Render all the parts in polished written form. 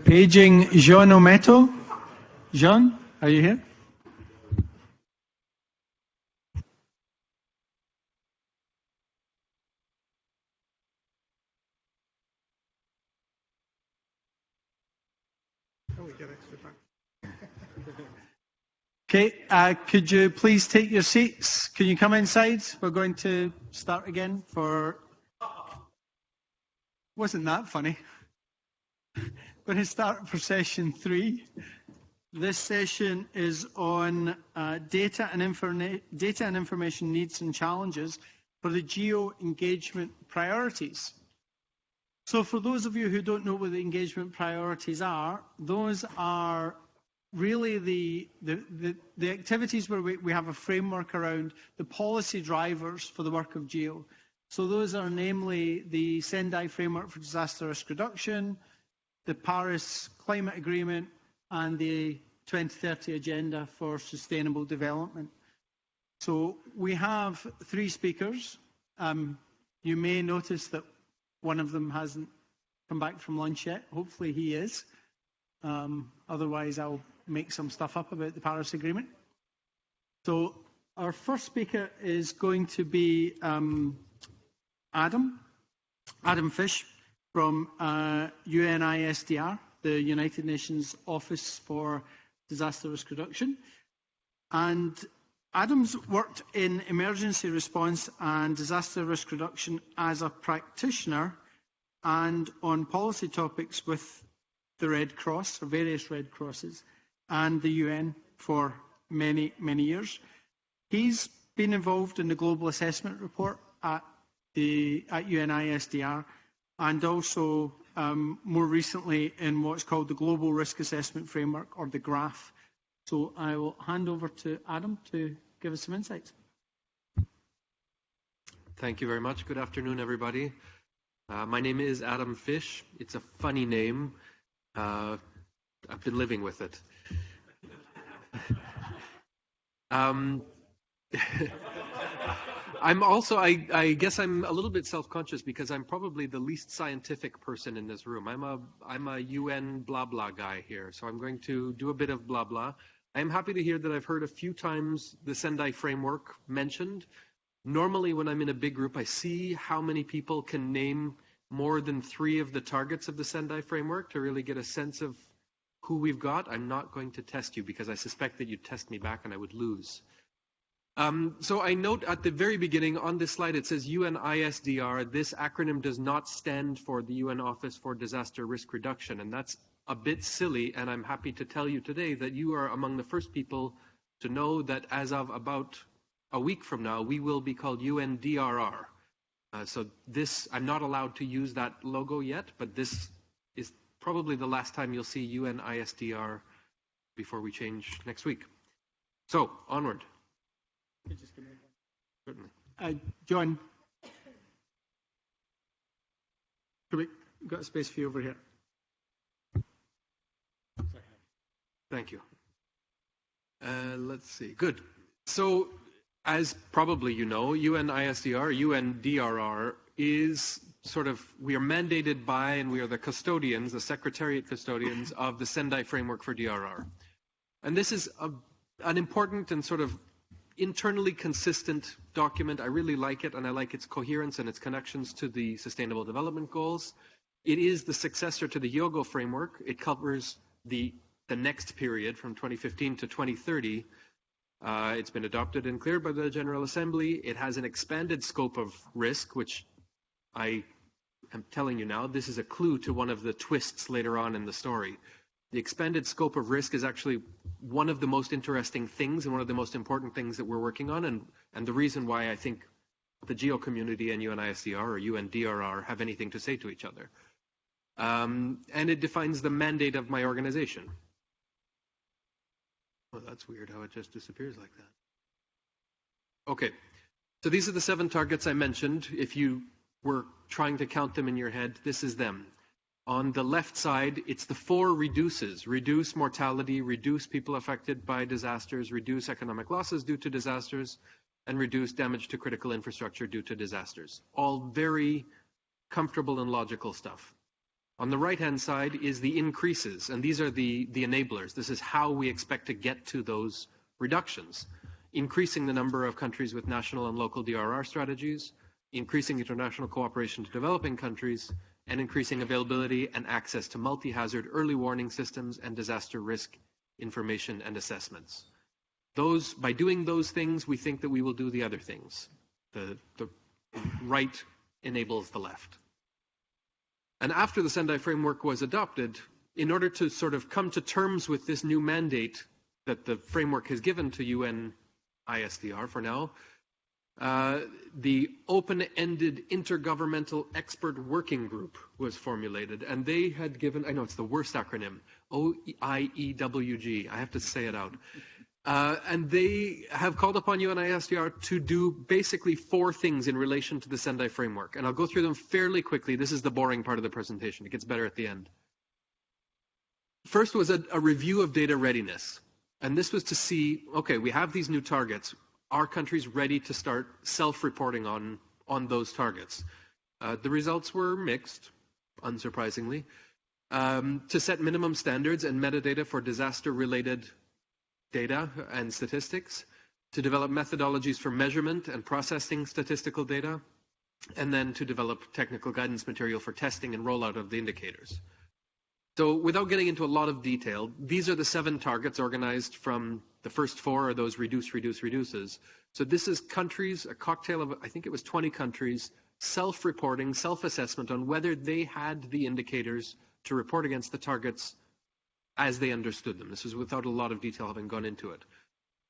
Paging Jean Ometo. Jean, are you here? Okay, could you please take your seats? Can you come inside? We're going to start again for... Wasn't that funny? We're going to start for session 3. This session is on data and information needs and challenges for the GEO engagement priorities. So for those of you who don't know what the engagement priorities are, those are really the activities where we have a framework around the policy drivers for the work of GEO. So those are namely the Sendai Framework for Disaster Risk Reduction, the Paris Climate Agreement, and the 2030 Agenda for Sustainable Development. So we have 3 speakers. You may notice that one of them hasn't come back from lunch yet. Hopefully he is. Otherwise, I'll make some stuff up about the Paris Agreement. So our first speaker is going to be Adam Fish from UNISDR, the United Nations Office for Disaster Risk Reduction. And Adam's worked in emergency response and disaster risk reduction as a practitioner and on policy topics with the Red Cross, or various Red Crosses, and the UN for many, many years. He's been involved in the Global Assessment Report at UNISDR, and also more recently in what's called the Global Risk Assessment Framework, or the GRAF. So I will hand over to Adam to give us some insights. Thank you very much. Good afternoon, everybody. My name is Adam Fish. It's a funny name. I've been living with it. I'm also, I guess I'm a little bit self-conscious because I'm probably the least scientific person in this room. I'm a UN blah blah guy here, so I'm going to do a bit of blah blah. I'm happy to hear that I've heard a few times the Sendai framework mentioned. Normally when I'm in a big group, I see how many people can name more than 3 of the targets of the Sendai framework to really get a sense of who we've got. I'm not going to test you because I suspect that you'd test me back and I would lose. So I note at the very beginning on this slide, it says UNISDR. This acronym does not stand for the UN Office for Disaster Risk Reduction, and that's a bit silly, and I'm happy to tell you today that you are among the first people to know that as of about a week from now, we will be called UNDRR. So this, I'm not allowed to use that logo yet, but this is probably the last time you'll see UNISDR before we change next week. So, onward. Certainly. John, we've got a space for you over here. Thank you. Let's see. Good. So, as probably you know, UNISDR, UNDRR, is sort of, we are mandated by and we are the custodians, the secretariat custodians of the Sendai Framework for DRR. And this is an important and sort of internally consistent document. I really like it, and I like its coherence and its connections to the Sustainable Development Goals. It is the successor to the Hyogo framework. It covers the next period from 2015 to 2030. It's been adopted and cleared by the General Assembly. It has an expanded scope of risk, which I am telling you now, this is a clue to one of the twists later on in the story. The expanded scope of risk is actually one of the most interesting things and one of the most important things that we're working on, and the reason why I think the GEO community and UNISDR or UNDRR have anything to say to each other. And it defines the mandate of my organization. Well, that's weird how it just disappears like that. Okay, so these are the 7 targets I mentioned. If you were trying to count them in your head, this is them. On the left side, it's the 4 reduces. Reduce mortality, reduce people affected by disasters, reduce economic losses due to disasters, and reduce damage to critical infrastructure due to disasters. All very comfortable and logical stuff. On the right-hand side is the increases, and these are the enablers. This is how we expect to get to those reductions. Increasing the number of countries with national and local DRR strategies, increasing international cooperation to developing countries, and increasing availability and access to multi-hazard early warning systems and disaster risk information and assessments. By doing those things, we think that we will do the other things. The right enables the left. And after the Sendai framework was adopted, in order to sort of come to terms with this new mandate that the framework has given to UN ISDR for now, the open-ended intergovernmental expert working group was formulated, and they had given, I know it's the worst acronym, OIEWG, I have to say it out. And they have called upon UNISDR to do basically 4 things in relation to the Sendai framework. And I'll go through them fairly quickly. This is the boring part of the presentation. It gets better at the end. First was a review of data readiness. And this was to see, okay, we have these new targets. Are countries ready to start self-reporting on those targets? The results were mixed, unsurprisingly. To set minimum standards and metadata for disaster-related data and statistics, to develop methodologies for measurement and processing statistical data, and then to develop technical guidance material for testing and rollout of the indicators. So without getting into a lot of detail, these are the 7 targets organized from the first 4 are those reduces. So this is countries, a cocktail of, I think it was 20 countries, self-reporting, self-assessment on whether they had the indicators to report against the targets as they understood them. This is without a lot of detail having gone into it.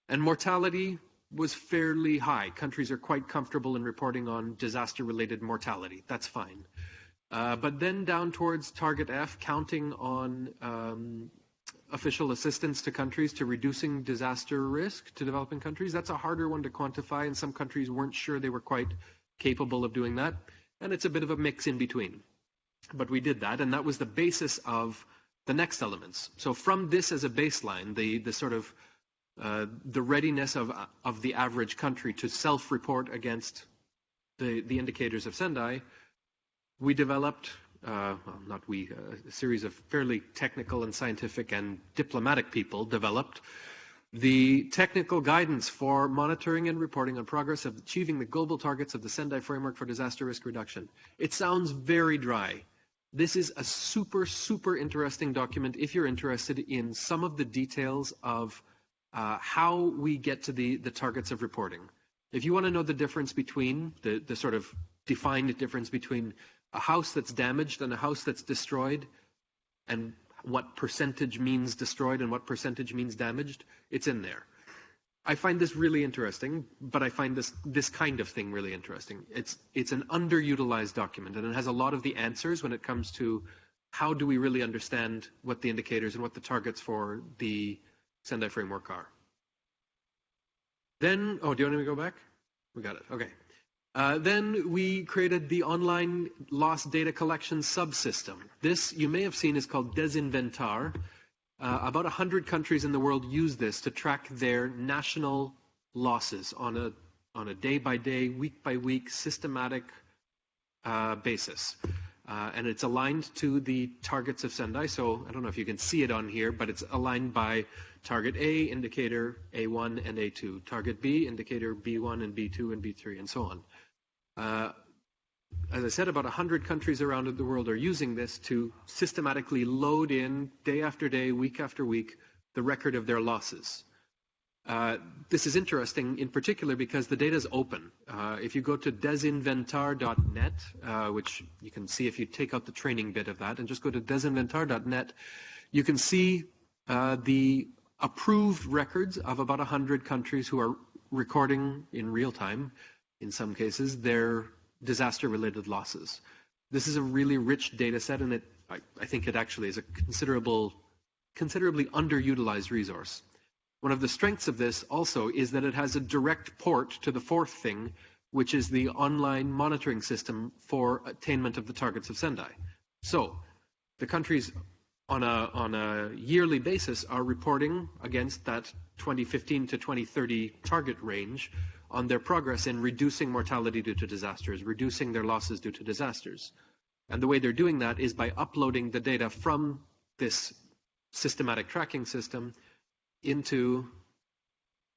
And mortality was fairly high. Countries are quite comfortable in reporting on disaster-related mortality. That's fine. But then down towards target F, counting on official assistance to countries to reducing disaster risk to developing countries. That's a harder one to quantify, and some countries weren't sure they were quite capable of doing that. And it's a bit of a mix in between. But we did that, and that was the basis of the next elements. So from this as a baseline, the sort of the readiness of the average country to self-report against the indicators of Sendai, we developed, a series of fairly technical and scientific and diplomatic people developed the technical guidance for monitoring and reporting on progress of achieving the global targets of the Sendai Framework for Disaster Risk Reduction. It sounds very dry. This is a super, super interesting document if you're interested in some of the details of how we get to the targets of reporting. If you want to know the difference between, the sort of defined difference between a house that's damaged and a house that's destroyed, and what percentage means destroyed and what percentage means damaged, it's in there. I find this really interesting, but I find this kind of thing really interesting. It's an underutilized document, and it has a lot of the answers when it comes to how do we really understand what the indicators and what the targets for the Sendai framework are. Then, do you want me to go back? We got it, okay. Then we created the online lost data collection subsystem. This, you may have seen, is called Desinventar. About 100 countries in the world use this to track their national losses on a day-by-day, week-by-week, systematic basis. And it's aligned to the targets of Sendai. So I don't know if you can see it on here, but it's aligned by target A, indicator A1 and A2. Target B, indicator B1 and B2 and B3, and so on. As I said, about 100 countries around the world are using this to systematically load in, day after day, week after week, the record of their losses. This is interesting in particular because the data is open. If you go to desinventar.net, which you can see if you take out the training bit of that and just go to desinventar.net, you can see the approved records of about 100 countries who are recording in real time, in some cases, their disaster-related losses. This is a really rich data set, and I think it actually is a considerably underutilized resource. One of the strengths of this also is that it has a direct port to the fourth thing, which is the online monitoring system for attainment of the targets of Sendai. So the countries on a yearly basis are reporting against that 2015 to 2030 target range on their progress in reducing mortality due to disasters, reducing their losses due to disasters. And the way they're doing that is by uploading the data from this systematic tracking system into,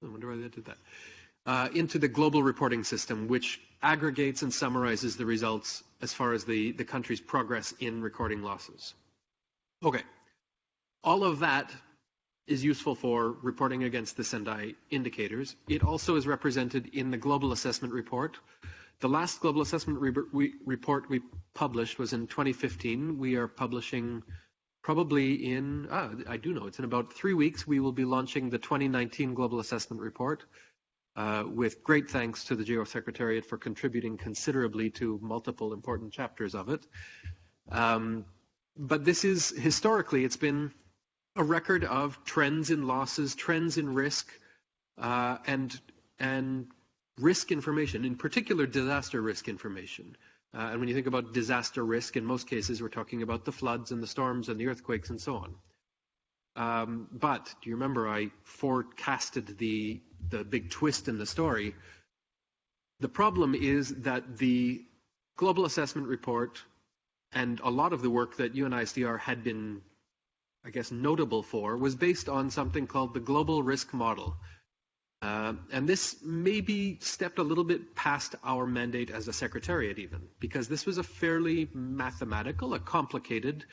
I wonder why they did that, into the global reporting system, which aggregates and summarizes the results as far as the country's progress in recording losses. Okay, all of that is useful for reporting against the Sendai indicators. It also is represented in the Global Assessment Report. The last Global Assessment report we published was in 2015. We are publishing probably in, I do know, it's in about 3 weeks. We will be launching the 2019 Global Assessment Report with great thanks to the GEO Secretariat for contributing considerably to multiple important chapters of it. But this is, historically, it's been a record of trends in losses, trends in risk, and risk information, in particular disaster risk information. And when you think about disaster risk, in most cases, we're talking about the floods and the storms and the earthquakes and so on. But do you remember I forecasted the big twist in the story? The problem is that the Global Assessment Report and a lot of the work that UNISDR had been, I guess, notable for was based on something called the Global Risk Model. And this maybe stepped a little bit past our mandate as a secretariat even, because this was a fairly mathematical, a complicated,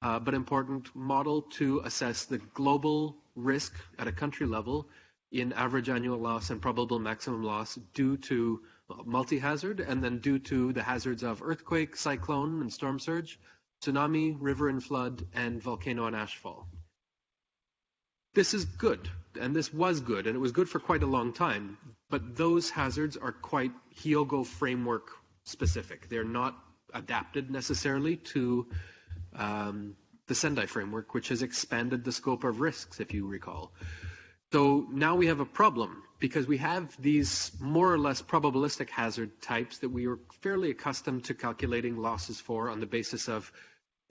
but important model to assess the global risk at a country level in average annual loss and probable maximum loss due to multi-hazard, and then due to the hazards of earthquake, cyclone and storm surge, tsunami, river and flood, and volcano and ashfall. This is good, and this was good, and it was good for quite a long time, but those hazards are quite Hyogo framework specific. They're not adapted necessarily to the Sendai framework, which has expanded the scope of risks, if you recall. So now we have a problem, because we have these more or less probabilistic hazard types that we are fairly accustomed to calculating losses for on the basis of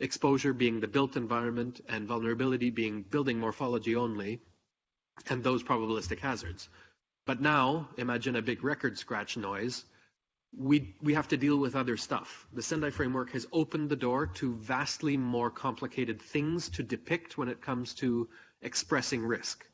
exposure being the built environment and vulnerability being building morphology only, and those probabilistic hazards. But now, imagine a big record scratch noise. We have to deal with other stuff. The Sendai framework has opened the door to vastly more complicated things to depict when it comes to expressing risk.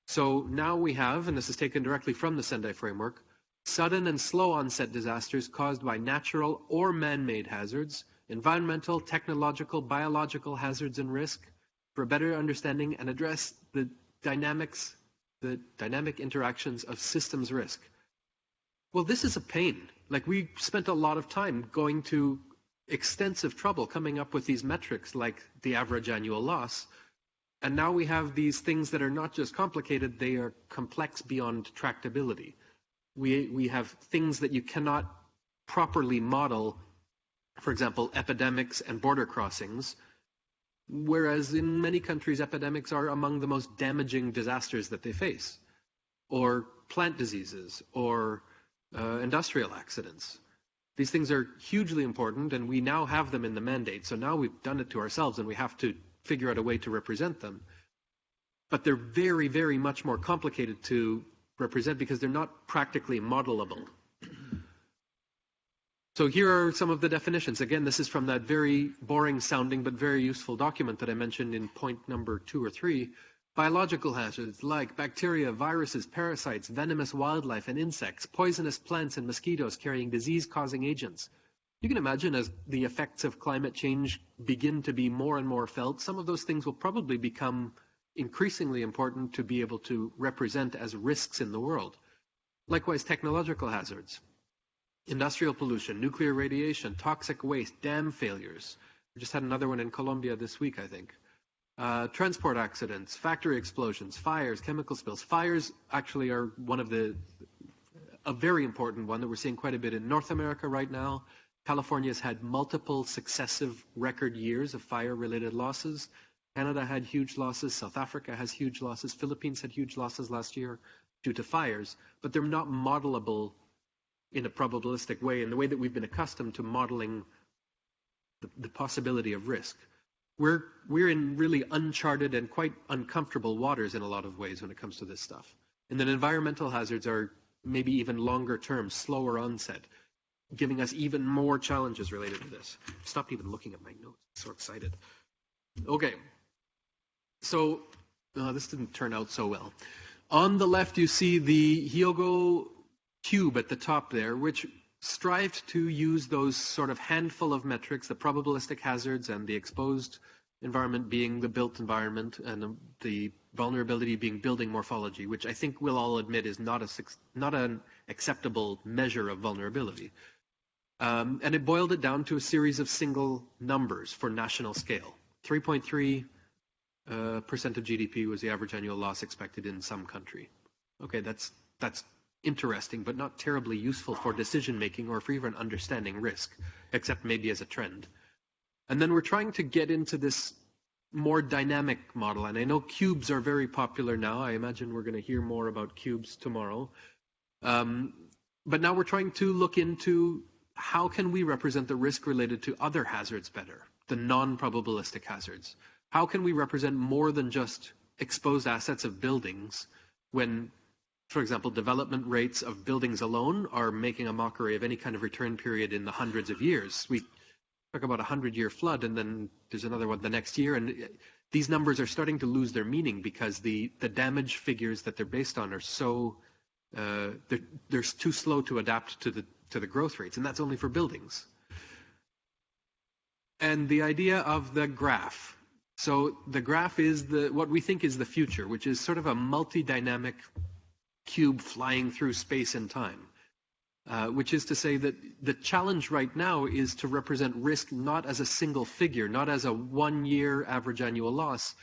So now we have, and this is taken directly from the Sendai framework, sudden and slow onset disasters caused by natural or man-made hazards, environmental, technological, biological hazards and risk, for a better understanding and address the dynamic interactions of systems risk. Well, this is a pain. Like, we spent a lot of time going to extensive trouble coming up with these metrics like the average annual loss. And now we have these things that are not just complicated, they are complex beyond tractability. We have things that you cannot properly model, for example, epidemics and border crossings, whereas in many countries, epidemics are among the most damaging disasters that they face, or plant diseases, or industrial accidents. These things are hugely important, and we now have them in the mandate. So now we've done it to ourselves, and we have to figure out a way to represent them. But they're very, very much more complicated to represent because they're not practically modelable. So here are some of the definitions. Again, this is from that very boring sounding but very useful document that I mentioned in point number 2 or 3. Biological hazards like bacteria, viruses, parasites, venomous wildlife and insects, poisonous plants and mosquitoes carrying disease-causing agents. You can imagine as the effects of climate change begin to be more and more felt, some of those things will probably become increasingly important to be able to represent as risks in the world. Likewise, technological hazards, industrial pollution, nuclear radiation, toxic waste, dam failures. We just had another one in Colombia this week, I think. Transport accidents, factory explosions, fires, chemical spills. Fires actually are a very important one that we're seeing quite a bit in North America right now. California's had multiple successive record years of fire-related losses. Canada had huge losses. South Africa has huge losses. Philippines had huge losses last year due to fires, but they're not modelable in a probabilistic way, in the way that we've been accustomed to modeling the possibility of risk. We're in really uncharted and quite uncomfortable waters in a lot of ways when it comes to this stuff. And then environmental hazards are maybe even longer term, slower onset. giving us even more challenges related to this. I stopped even looking at my notes. I'm so excited. Okay. So this didn't turn out so well. On the left, you see the Hyogo cube at the top there, which strived to use those sort of handful of metrics, the probabilistic hazards and the exposed environment being the built environment and the vulnerability being building morphology, which I think we'll all admit is not an acceptable measure of vulnerability. And it boiled it down to a series of single numbers for national scale. 3.3% of GDP was the average annual loss expected in some country. Okay, that's interesting, but not terribly useful for decision making or for even understanding risk, except maybe as a trend. And then we're trying to get into this more dynamic model. And I know cubes are very popular now. I imagine we're going to hear more about cubes tomorrow. But now we're trying to look into how can we represent the risk related to other hazards better, the non-probabilistic hazards. How can we represent more than just exposed assets of buildings when, for example, development rates of buildings alone are making a mockery of any kind of return period in the hundreds of years? We talk about a 100-year flood, and then there's another one the next year, and these numbers are starting to lose their meaning because the damage figures that they're based on are so they're too slow to adapt to the growth rates, and that's only for buildings. And the idea of the graph. So the graph is what we think is the future, which is sort of a multi-dynamic cube flying through space and time. Which is to say that the challenge right now is to represent risk not as a single figure, not as a 1-year average annual loss,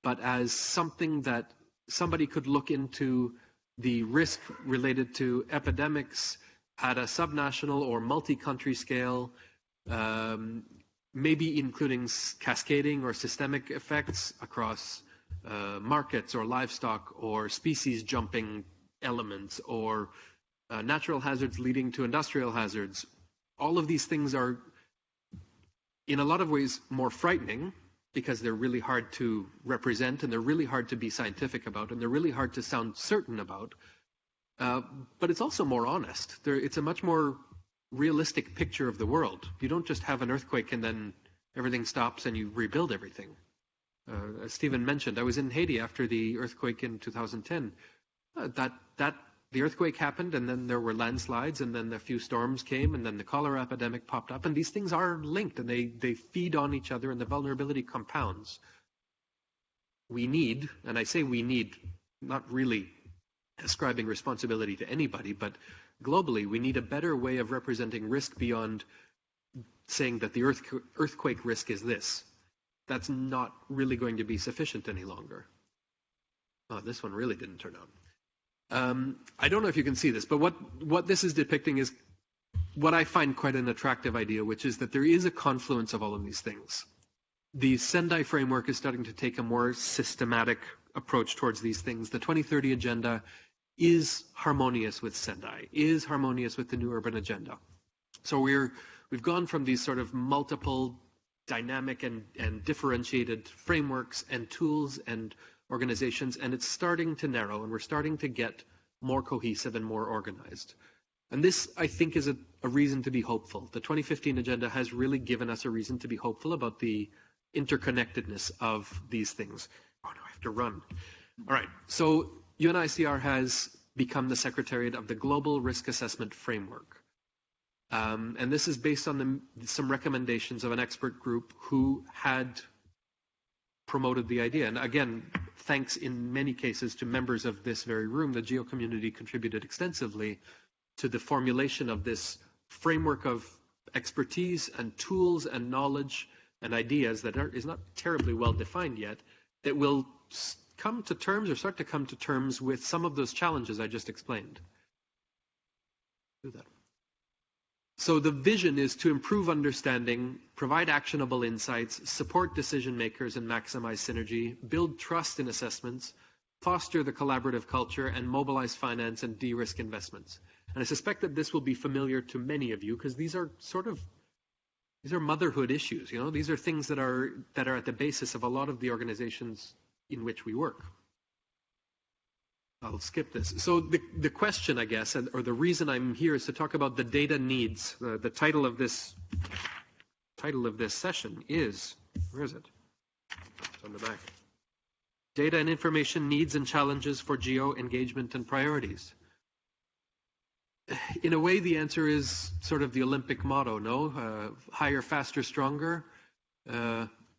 but as something that somebody could look into the risk related to epidemics at a subnational or multi-country scale, maybe including cascading or systemic effects across markets or livestock or species jumping elements or natural hazards leading to industrial hazards. All of these things are, in a lot of ways, more frightening because they're really hard to represent and they're really hard to be scientific about and they're really hard to sound certain about. But it's also more honest. It's a much more realistic picture of the world. You don't just have an earthquake and then everything stops and you rebuild everything. As Stephen mentioned, I was in Haiti after the earthquake in 2010. The earthquake happened, and then there were landslides, and then a few storms came, and then the cholera epidemic popped up, and these things are linked, and they feed on each other, and the vulnerability compounds. We need, and I say we need, not really ascribing responsibility to anybody, but globally, we need a better way of representing risk beyond saying that the earthquake risk is this. That's not really going to be sufficient any longer. Oh, this one really didn't turn out. I don't know if you can see this, but what this is depicting is what I find quite an attractive idea, which is that there is a confluence of all of these things. The Sendai framework is starting to take a more systematic approach towards these things. The 2030 agenda is harmonious with Sendai, is harmonious with the New Urban Agenda. So we've gone from these sort of multiple dynamic and differentiated frameworks and tools and organizations, and it's starting to narrow, and we're starting to get more cohesive and more organized. And this, I think, is a reason to be hopeful. The 2015 agenda has really given us a reason to be hopeful about the interconnectedness of these things. Oh no, I have to run. All right, so UNICR has become the secretariat of the Global Risk Assessment Framework. And this is based on some recommendations of an expert group who had promoted the idea. And again, thanks in many cases to members of this very room, the GEO community contributed extensively to the formulation of this framework of expertise and tools and knowledge and ideas that is not terribly well defined yet, that will come to terms or start to come to terms with some of those challenges I just explained. Do that. So the vision is to improve understanding, provide actionable insights, support decision makers and maximize synergy, build trust in assessments, foster the collaborative culture, and mobilize finance and de-risk investments. And I suspect that this will be familiar to many of you because these are motherhood issues. You know, these are things that are at the basis of a lot of the organizations in which we work. I'll skip this. So the question, I guess, or the reason I'm here is to talk about the data needs. The title of this session is, where is it? It's on the back. Data and information needs and challenges for GEO engagement and priorities. In a way, the answer is sort of the Olympic motto, no? Higher, faster, stronger,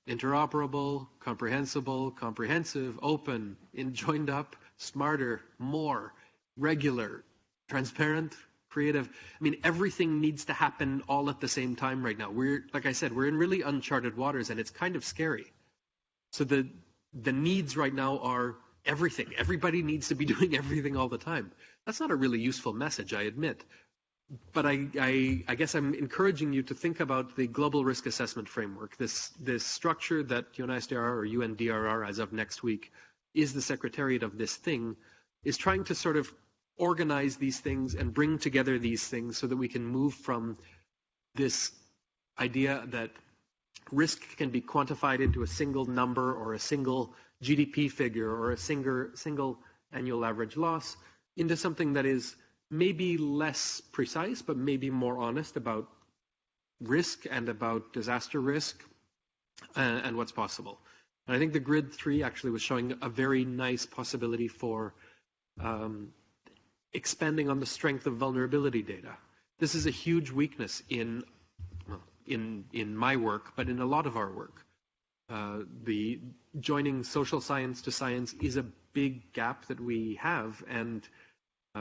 interoperable, comprehensible, comprehensive, open, joined up, smarter, more, regular, transparent, creative. I mean, everything needs to happen all at the same time right now. Like I said, we're in really uncharted waters, and it's kind of scary. So the needs right now are everything. Everybody needs to be doing everything all the time. That's not a really useful message, I admit. But I guess I'm encouraging you to think about the global risk assessment framework, this structure that UNISDR or UNDRR, as of next week, is the secretariat of this thing, is trying to sort of organize these things and bring together these things so that we can move from this idea that risk can be quantified into a single number or a single GDP figure or a single annual average loss into something that is maybe less precise, but maybe more honest about risk and about disaster risk and what's possible. And I think the Grid 3 actually was showing a very nice possibility for expanding on the strength of vulnerability data. This is a huge weakness in my work, but in a lot of our work. The joining social science to science is a big gap that we have, and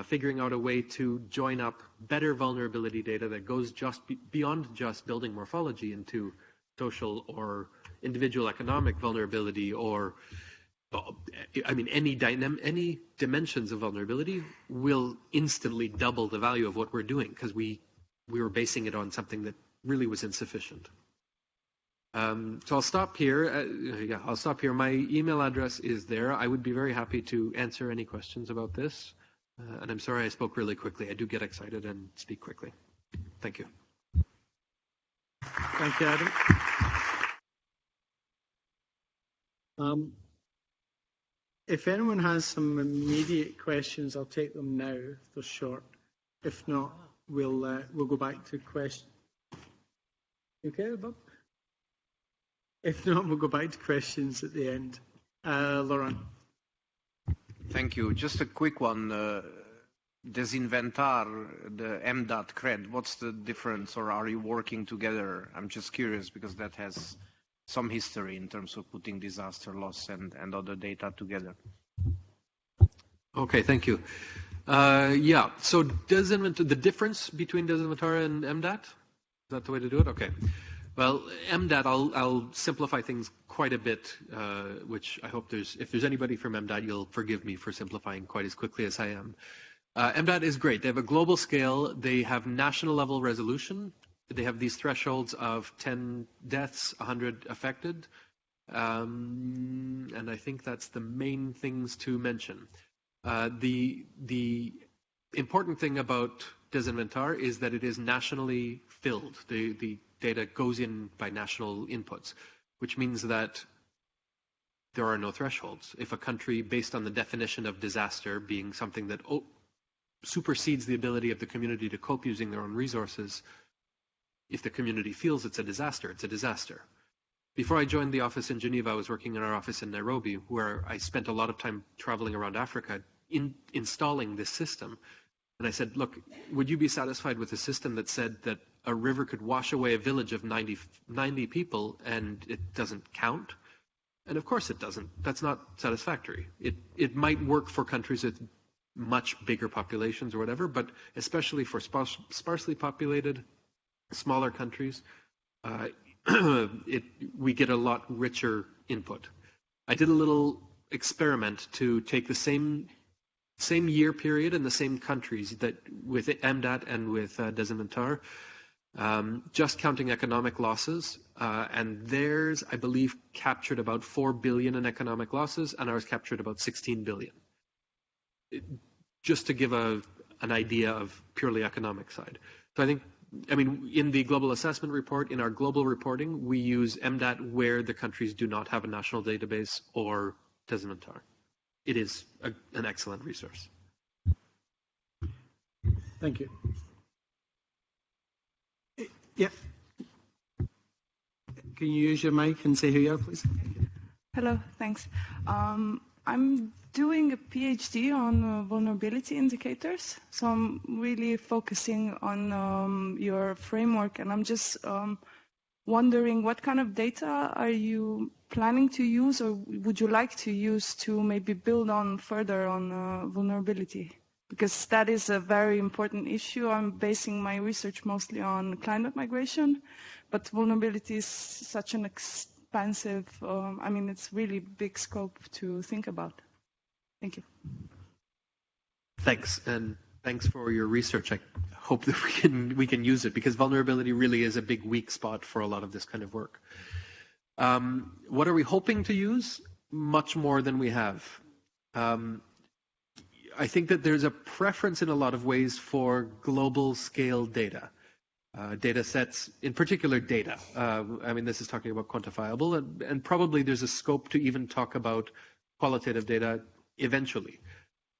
figuring out a way to join up better vulnerability data that goes just beyond just building morphology into social or individual economic vulnerability, or I mean any dimensions of vulnerability will instantly double the value of what we're doing, because we were basing it on something that really was insufficient. So I'll stop here. I'll stop here. My email address is there. I would be very happy to answer any questions about this. And I'm sorry I spoke really quickly. I do get excited and speak quickly. Thank you. Thank you, Adam. If anyone has some immediate questions, I'll take them now if they're short. If not, we'll go back to questions. Okay, Bob? If not, we'll go back to questions at the end. Laurent. Thank you. Just a quick one. Desinventar, the MDAT CRED, what's the difference, or are you working together? I'm just curious because that has some history in terms of putting disaster loss and other data together. Okay, thank you. Yeah, so the difference between Desinventar and MDAT, is that the way to do it? Okay. Well, MDAT, I'll simplify things quite a bit, which I hope if there's anybody from MDAT, you'll forgive me for simplifying quite as quickly as I am. MDAT is great. They have a global scale. They have national level resolution. They have these thresholds of 10 deaths, 100 affected. And I think that's the main things to mention. The important thing about Desinventar is that it is nationally filled. The data goes in by national inputs, which means that there are no thresholds. If a country, based on the definition of disaster being something that supersedes the ability of the community to cope using their own resources, if the community feels it's a disaster, it's a disaster. Before I joined the office in Geneva, I was working in our office in Nairobi, where I spent a lot of time traveling around Africa installing this system. And I said, look, would you be satisfied with a system that said that a river could wash away a village of 90 people and it doesn't count? And of course it doesn't. That's not satisfactory. It might work for countries with much bigger populations or whatever, but especially for sparsely populated, smaller countries, we get a lot richer input. I did a little experiment to take the same year period in the same countries that with MDAT and with Desinventar, just counting economic losses, and theirs, I believe, captured about 4 billion in economic losses, and ours captured about 16 billion. Just to give an idea of purely economic side. So I mean, in the global assessment report, in our global reporting, we use MDAT where the countries do not have a national database or Desinventar. it is an excellent resource. Thank you. Yep. Can you use your mic and say who you are, please? Hello, thanks. I'm doing a PhD on vulnerability indicators, so I'm really focusing on your framework, and I'm just wondering what kind of data are you planning to use, or would you like to use to maybe build on further on vulnerability? Because that is a very important issue. I'm basing my research mostly on climate migration, but vulnerability is such an expansive, it's really big scope to think about. Thank you. Thanks, and thanks for your research. I hope that we can use it, because vulnerability really is a big weak spot for a lot of this kind of work. What are we hoping to use? Much more than we have. I think that there's a preference in a lot of ways for global scale data. Data sets, in particular data. This is talking about quantifiable, and probably there's a scope to even talk about qualitative data eventually.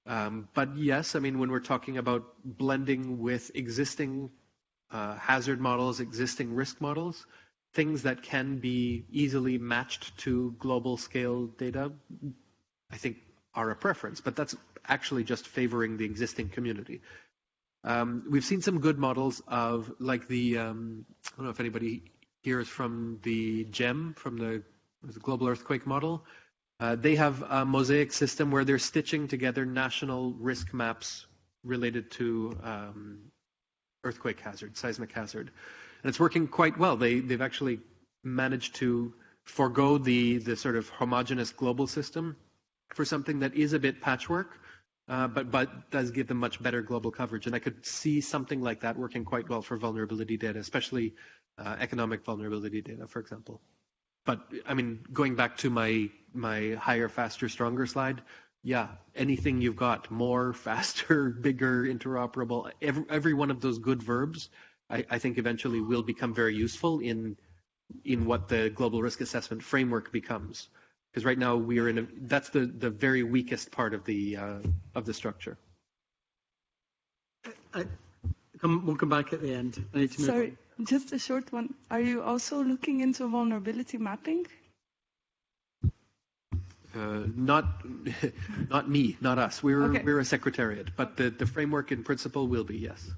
But yes, when we're talking about blending with existing hazard models, existing risk models, things that can be easily matched to global scale data, I think are a preference, but that's actually just favoring the existing community. We've seen some good models of, like the, I don't know if anybody here is from the GEM, from the Global Earthquake Model. They have a mosaic system where they're stitching together national risk maps related to earthquake hazard, seismic hazard. And it's working quite well. They've actually managed to forego the sort of homogeneous global system for something that is a bit patchwork, but does give them much better global coverage. And I could see something like that working quite well for vulnerability data, especially economic vulnerability data, for example. But going back to my higher, faster, stronger slide, yeah, anything you've got, more, faster, bigger, interoperable, every one of those good verbs, I think eventually will become very useful in what the global risk assessment framework becomes. Because right now we are that's the very weakest part of the structure. We'll come back at the end. I need to move Sorry, just a short one. Are you also looking into vulnerability mapping? Not me, not us. We're a secretariat, but the framework in principle will be, yes.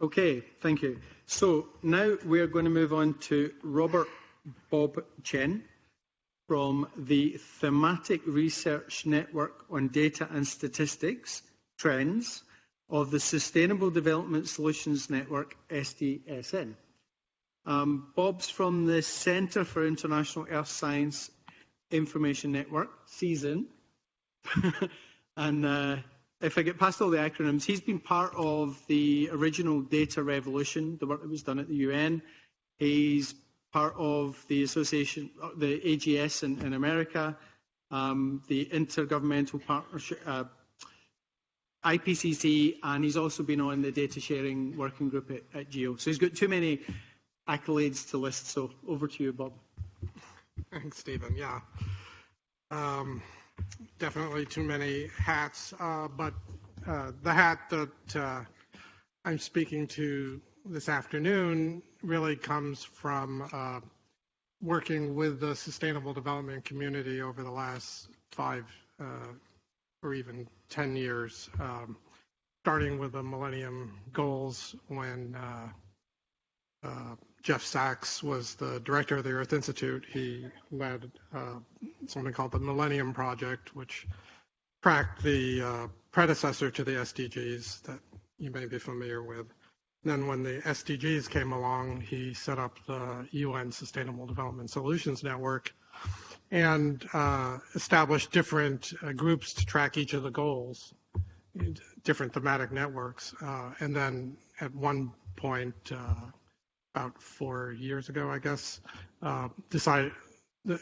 Okay, thank you. So now we're going to move on to Robert Bob Chen from the Thematic Research Network on Data and Statistics Trends of the Sustainable Development Solutions Network, SDSN. Bob's from the Centre for International Earth Science Information Network, CESIN. And if I get past all the acronyms, he's been part of the original data revolution, the work that was done at the UN. He's part of the association, the AGS in America, the Intergovernmental Partnership, IPCC, and he's also been on the data sharing working group at GEO. So he's got too many accolades to list. So over to you, Bob. Thanks, Stephen. Yeah, definitely too many hats, but the hat that I'm speaking to this afternoon really comes from working with the sustainable development community over the last 5 or even 10 years, starting with the Millennium Goals when Jeff Sachs was the director of the Earth Institute. He led something called the Millennium Project, which tracked the predecessor to the SDGs that you may be familiar with. Then when the SDGs came along, he set up the UN Sustainable Development Solutions Network and established different groups to track each of the goals, different thematic networks. And then at one point, about 4 years ago, I guess, decided the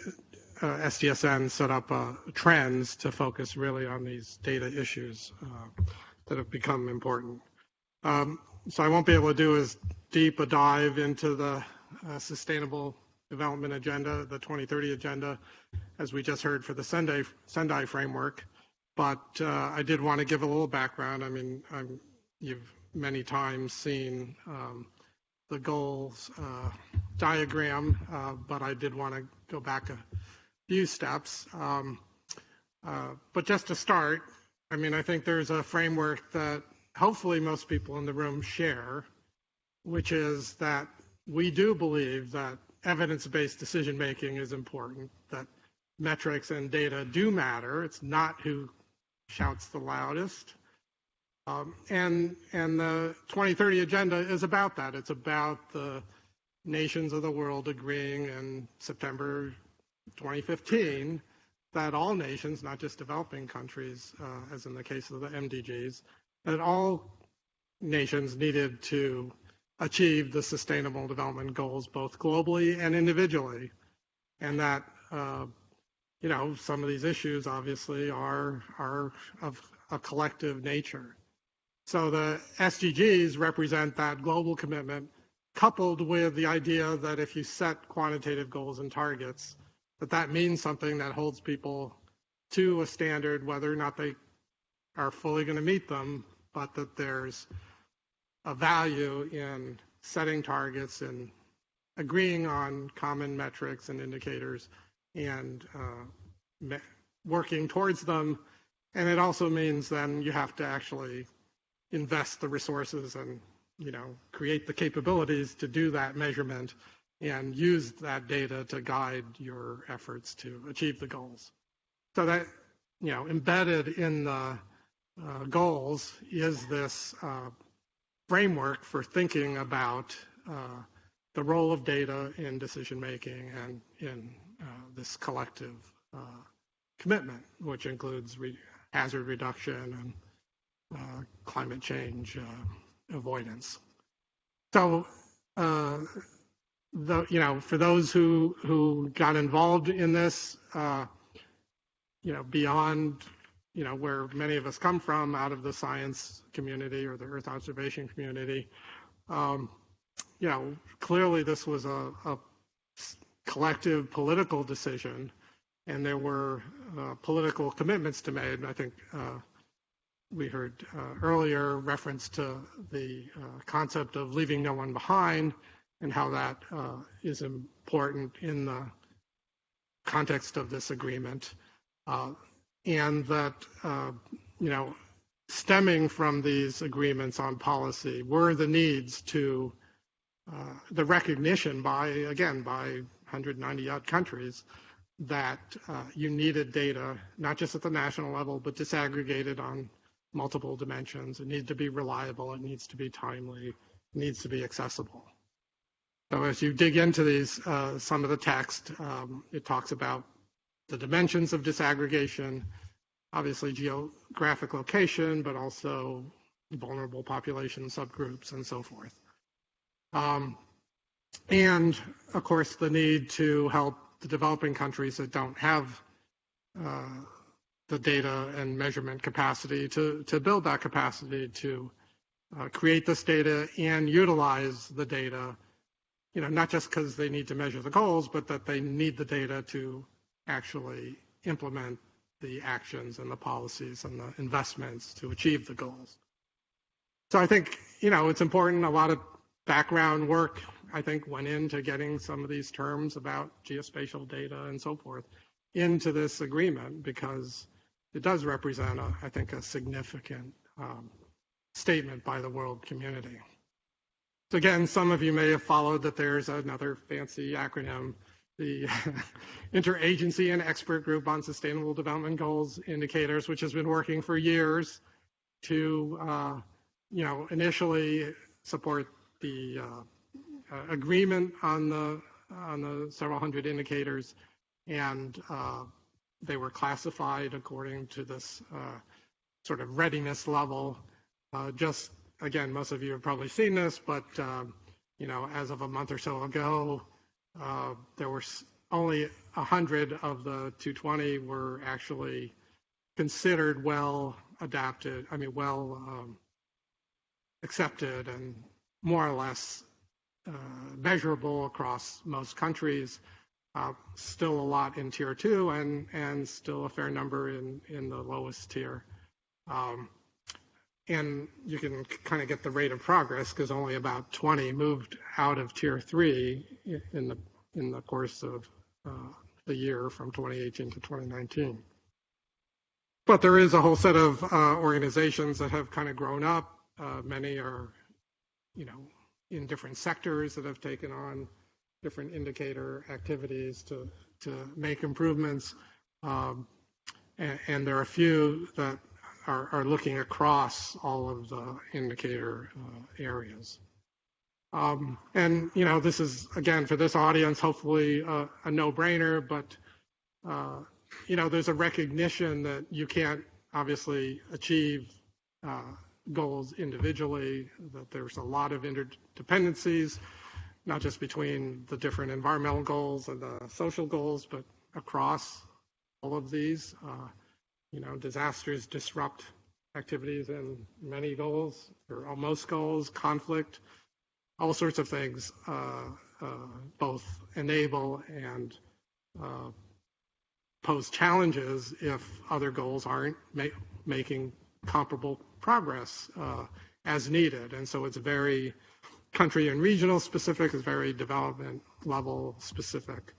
SDSN set up trends to focus really on these data issues that have become important. So I won't be able to do as deep a dive into the Sustainable Development Agenda, the 2030 Agenda, as we just heard, for the Sendai framework. But I did want to give a little background. I mean, you've many times seen the goals diagram, but I did want to go back a few steps. But just to start, I mean, I think there's a framework that hopefully most people in the room share, which is that we do believe that evidence-based decision-making is important, that metrics and data do matter. It's not who shouts the loudest. And the 2030 Agenda is about that. It's about the nations of the world agreeing in September 2015 that all nations, not just developing countries, as in the case of the MDGs, that all nations needed to achieve the Sustainable Development Goals, both globally and individually, and that you know, some of these issues obviously are of a collective nature. So the SDGs represent that global commitment, coupled with the idea that if you set quantitative goals and targets, that means something that holds people to a standard, whether or not they are fully going to meet them, but that there's a value in setting targets and agreeing on common metrics and indicators and working towards them. And it also means then you have to actually invest the resources and, you know, create the capabilities to do that measurement and use that data to guide your efforts to achieve the goals. So that, you know, embedded in the goals is this framework for thinking about the role of data in decision making and in this collective commitment, which includes hazard reduction and climate change avoidance. So, you know, for those who got involved in this, you know, beyond, you know, where many of us come from, out of the science community or the Earth observation community, you know, clearly this was a collective political decision, and there were political commitments to made. I think we heard earlier reference to the concept of leaving no one behind and how that is important in the context of this agreement. And that, you know, stemming from these agreements on policy were the needs to the recognition by 190 odd countries that you needed data, not just at the national level, but disaggregated on multiple dimensions. It needs to be reliable, it needs to be timely, it needs to be accessible. So as you dig into these, some of the text, it talks about the dimensions of disaggregation, obviously geographic location, but also vulnerable population subgroups and so forth. And of course, the need to help the developing countries that don't have the data and measurement capacity to build that capacity to create this data and utilize the data, you know, not just because they need to measure the goals, but that they need the data to actually implement the actions and the policies and the investments to achieve the goals. So I think, you know, it's important. A lot of background work, I think, went into getting some of these terms about geospatial data and so forth into this agreement, because it does represent, I think, a significant statement by the world community. So again, some of you may have followed that there's another fancy acronym, the Interagency and Expert Group on Sustainable Development Goals Indicators, which has been working for years to, you know, initially support the agreement on the several hundred indicators, and they were classified according to this sort of readiness level. Just again, most of you have probably seen this, but you know, as of a month or so ago, there were only 100 of the 220 were actually considered well adapted. I mean, well accepted and more or less measurable across most countries. Still a lot in tier 2 and still a fair number in the lowest tier. And you can kind of get the rate of progress because only about 20 moved out of tier 3 in the course of the year from 2018 to 2019. But there is a whole set of organizations that have kind of grown up. Many are, in different sectors that have taken on different indicator activities to make improvements. And there are a few that are looking across all of the indicator areas. And, this is, again, for this audience, hopefully a no-brainer, but, there's a recognition that you can't obviously achieve goals individually, that there's a lot of interdependencies, not just between the different environmental goals and the social goals, but across all of these. Disasters disrupt activities in many goals, or most goals, conflict, all sorts of things, both enable and pose challenges if other goals aren't making comparable progress as needed. And so it's very country and regional specific, it's very development level specific.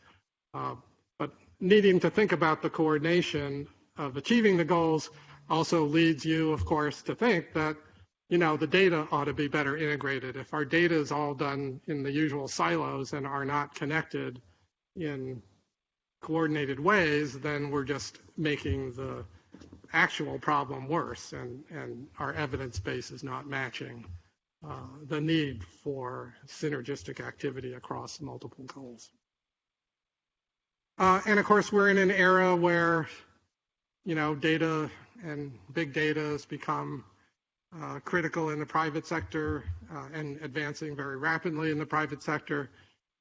But needing to think about the coordination of achieving the goals also leads you, of course, to think that, the data ought to be better integrated. If our data is all done in the usual silos and are not connected in coordinated ways, then we're just making the actual problem worse, and our evidence base is not matching the need for synergistic activity across multiple goals. And of course, we're in an era where, data and big data has become critical in the private sector and advancing very rapidly in the private sector,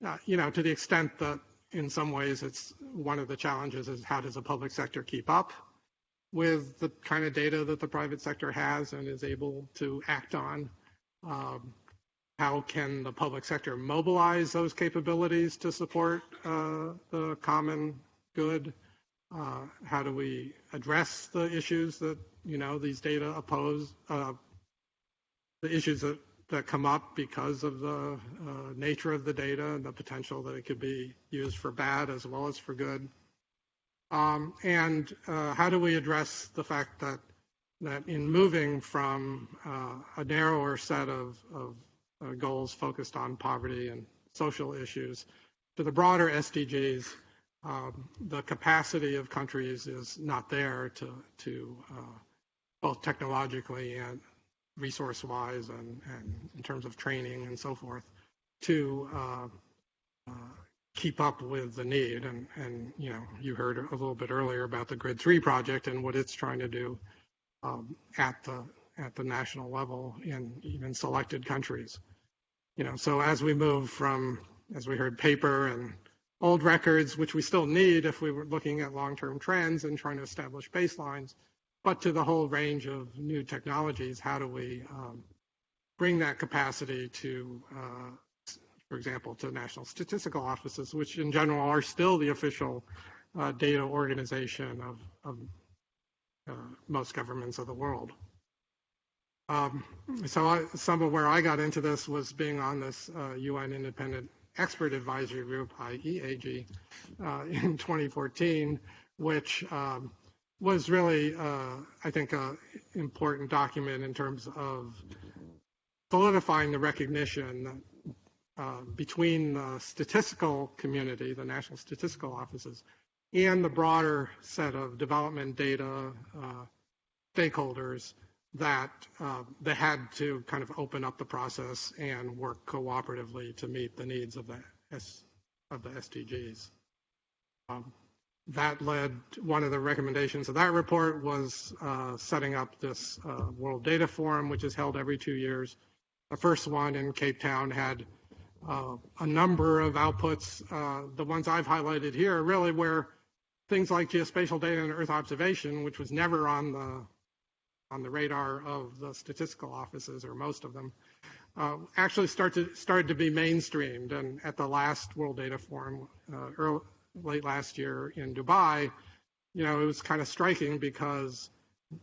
to the extent that in some ways it's one of the challenges is how does the public sector keep up with the kind of data that the private sector has and is able to act on. How can the public sector mobilize those capabilities to support the common good? How do we address the issues that, these data oppose, the issues that come up because of the nature of the data and the potential that it could be used for bad as well as for good? And how do we address the fact that in moving from a narrower set of goals focused on poverty and social issues to the broader SDGs, the capacity of countries is not there to both technologically and resource-wise and in terms of training and so forth, to keep up with the need. And you heard a little bit earlier about the Grid 3 project and what it's trying to do at the national level in even selected countries. So as we move from, as we heard, paper and old records, which we still need if we were looking at long-term trends and trying to establish baselines, but to the whole range of new technologies, how do we bring that capacity to, for example, to national statistical offices, which in general are still the official data organization of most governments of the world. So some of where I got into this was being on this UN Independent Expert Advisory Group, IEAG, in 2014, which was really, I think, an important document in terms of solidifying the recognition that between the statistical community, the national statistical offices, and the broader set of development data stakeholders, that they had to kind of open up the process and work cooperatively to meet the needs of the SDGs. That led, one of the recommendations of that report was setting up this World Data Forum, which is held every 2 years. The first one in Cape Town had a number of outputs. The ones I've highlighted here are really where things like geospatial data and Earth observation, which was never on the radar of the statistical offices, or most of them, actually started to be mainstreamed. And at the last World Data Forum late last year in Dubai, it was kind of striking because,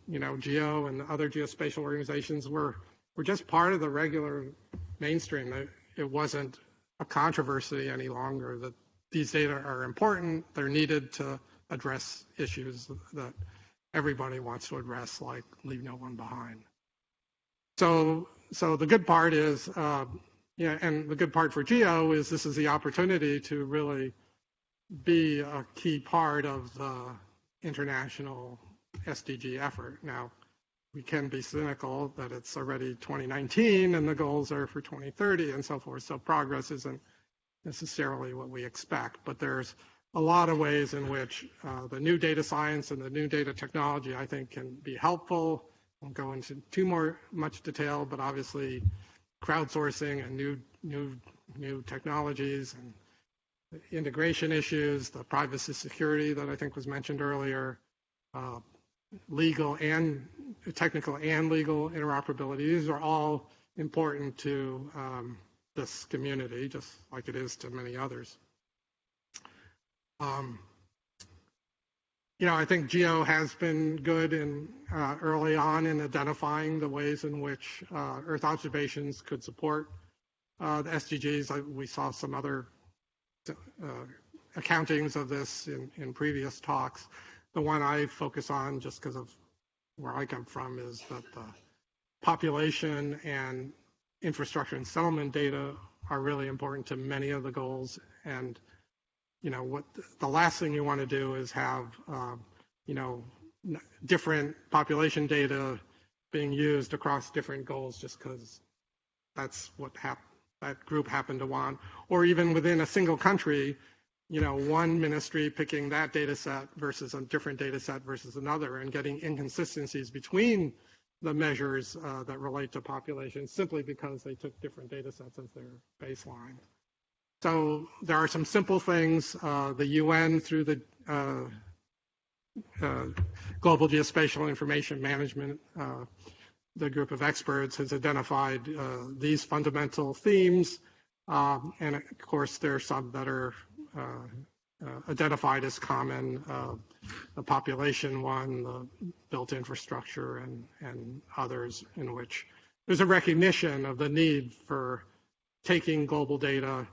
GEO and other geospatial organizations were just part of the regular mainstream. It wasn't a controversy any longer that these data are important. They're needed to address issues that everybody wants to address, like leave no one behind. So the good part is, and the good part for GEO is this is the opportunity to really be a key part of the international SDG effort. Now, we can be cynical that it's already 2019 and the goals are for 2030 and so forth, so progress isn't necessarily what we expect, but there's a lot of ways in which the new data science and the new data technology, I think, can be helpful. I won't go into too much detail, but obviously crowdsourcing and new technologies and integration issues, the privacy security that I think was mentioned earlier, legal and technical and legal interoperability. These are all important to this community, just like it is to many others. I think GEO has been good early on in identifying the ways in which Earth observations could support the SDGs. We saw some other accountings of this in previous talks. The one I focus on, just because of where I come from, is that the population and infrastructure and settlement data are really important to many of the goals. And what the last thing you want to do is have different population data being used across different goals just because that's what that group happened to want, or even within a single country, one ministry picking that data set versus a different data set versus another, and getting inconsistencies between the measures that relate to population simply because they took different data sets as their baseline. So there are some simple things. The UN, through the Global Geospatial Information Management, the group of experts has identified these fundamental themes. And of course, there are some that are identified as common, the population one, the built infrastructure, and others in which there's a recognition of the need for taking global data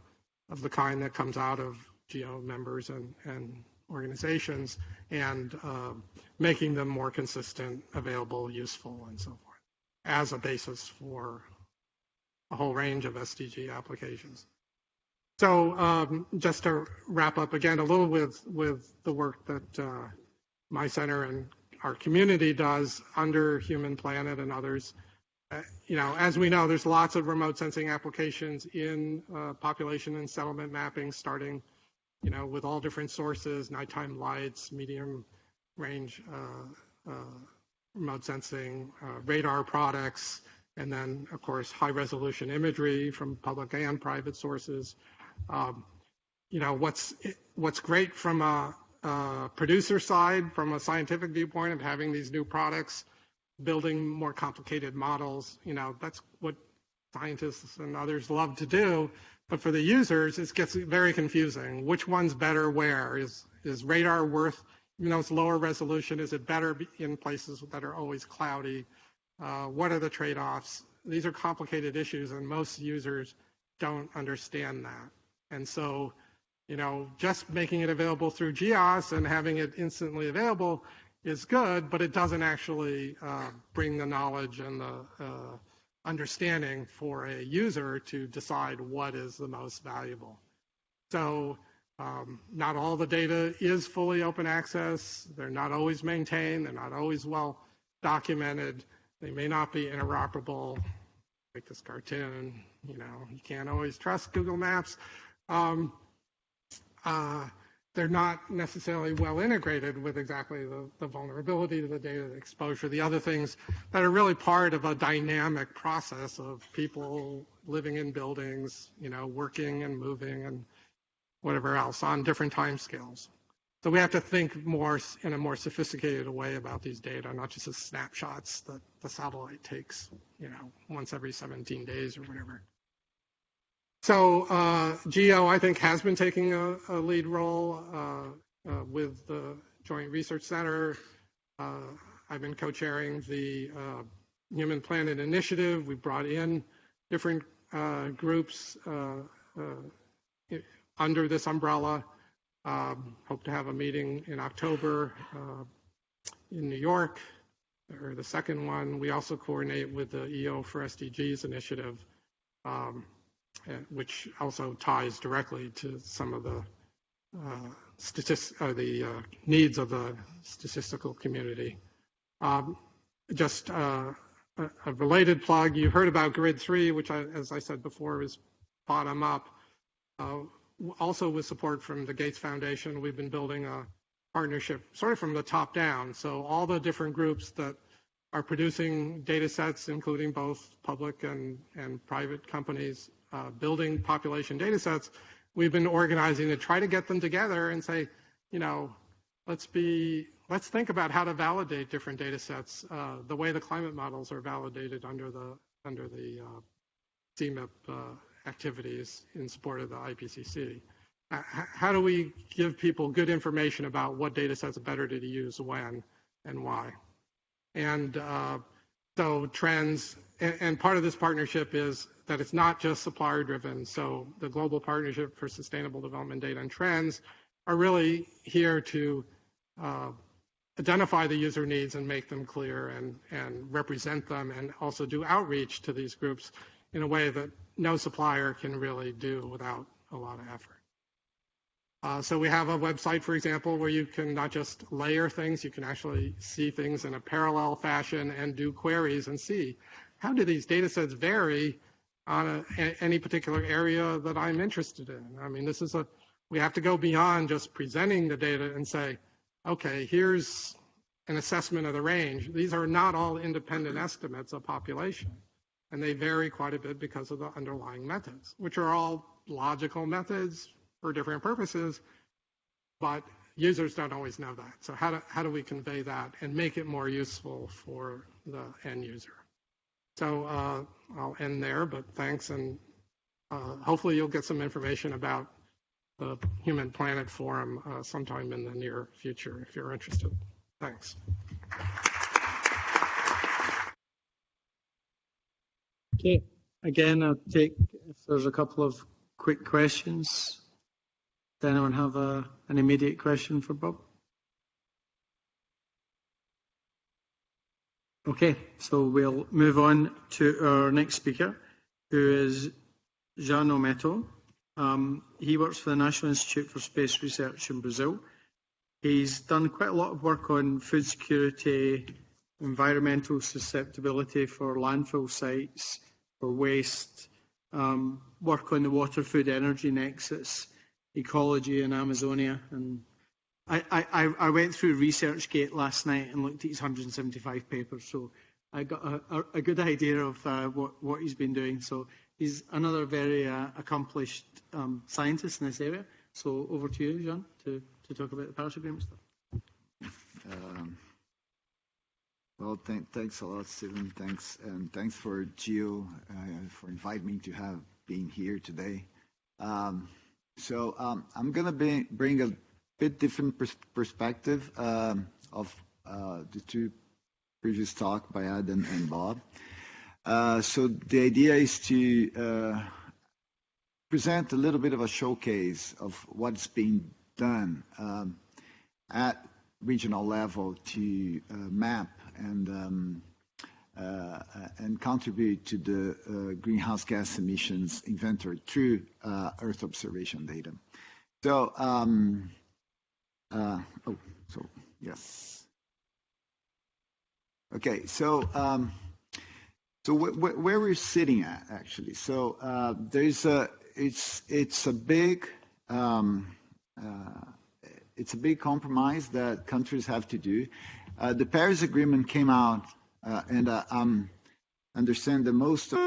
of the kind that comes out of GEO members and organizations and making them more consistent, available, useful, and so forth as a basis for a whole range of SDG applications. So just to wrap up again a little with the work that my center and our community does under Human Planet and others. As we know, there's lots of remote sensing applications in population and settlement mapping, starting, with all different sources, nighttime lights, medium range remote sensing, radar products, and then, of course, high resolution imagery from public and private sources. What's great from a producer side, from a scientific viewpoint of having these new products, building more complicated models, that's what scientists and others love to do. But for the users, it gets very confusing. Which one's better where? Is radar worth, it's lower resolution, is it better in places that are always cloudy? What are the trade-offs? These are complicated issues, and most users don't understand that. And so, just making it available through GEOS and having it instantly available is good, but it doesn't actually bring the knowledge and the understanding for a user to decide what is the most valuable. So not all the data is fully open access. They're not always maintained. They're not always well documented. They may not be interoperable. Like this cartoon, you can't always trust Google Maps. They're not necessarily well integrated with exactly the vulnerability to the data, the exposure, the other things that are really part of a dynamic process of people living in buildings, working and moving and whatever else on different time scales. So we have to think more in a more sophisticated way about these data, not just as snapshots that the satellite takes, once every 17 days or whatever. So GEO, I think, has been taking a lead role with the Joint Research Center. I've been co-chairing the Human Planet Initiative. We brought in different groups under this umbrella. Hope to have a meeting in October in New York, or the second one. We also coordinate with the EO for SDGs initiative, which also ties directly to some of the needs of the statistical community. Just a related plug, you heard about Grid 3, which, as I said before, is bottom up. Also with support from the Gates Foundation, we've been building a partnership sort of from the top down. So all the different groups that are producing data sets, including both public and private companies, building population data sets, we've been organizing to try to get them together and say, you know, let's think about how to validate different data sets, the way the climate models are validated under the CMIP activities in support of the IPCC. How do we give people good information about what data sets are better to use, when, and why? And so trends, and part of this partnership is that it's not just supplier driven. So the Global Partnership for Sustainable Development Data and Trends are really here to identify the user needs and make them clear and represent them, and also do outreach to these groups in a way that no supplier can really do without a lot of effort. So we have a website, for example, where you can not just layer things, you can actually see things in a parallel fashion and do queries and see how do these data sets vary on any particular area that I'm interested in. I mean, we have to go beyond just presenting the data and say, okay, here's an assessment of the range. These are not all independent estimates of population, and they vary quite a bit because of the underlying methods, which are all logical methods for different purposes, but users don't always know that. So how do we convey that and make it more useful for the end user? So I'll end there, but thanks, and hopefully you'll get some information about the Human Planet Forum sometime in the near future if you're interested. Thanks. Okay, again, I'll take if there's a couple of quick questions. Does anyone have an immediate question for Bob? Okay, so we'll move on to our next speaker, who is Jean Ometo. He works for the National Institute for Space Research in Brazil. He's done quite a lot of work on food security, environmental susceptibility for landfill sites, for waste, work on the water-food energy nexus, ecology in Amazonia. And I went through ResearchGate last night and looked at his 175 papers, so I got a good idea of what he's been doing. So he's another very accomplished scientist in this area. So over to you, Jean, to talk about the Paris Agreement stuff. Well, thanks a lot, Stephen. Thanks for GEO for inviting me to have been here today. So I'm going to bring a bit different perspective of the two previous talk by Adam and Bob. So the idea is to present a little bit of a showcase of what's being done at regional level to map and contribute to the greenhouse gas emissions inventory through Earth observation data. So, yes. Okay, so where we're sitting at actually. So it's a big compromise that countries have to do. The Paris Agreement came out, and understand that most of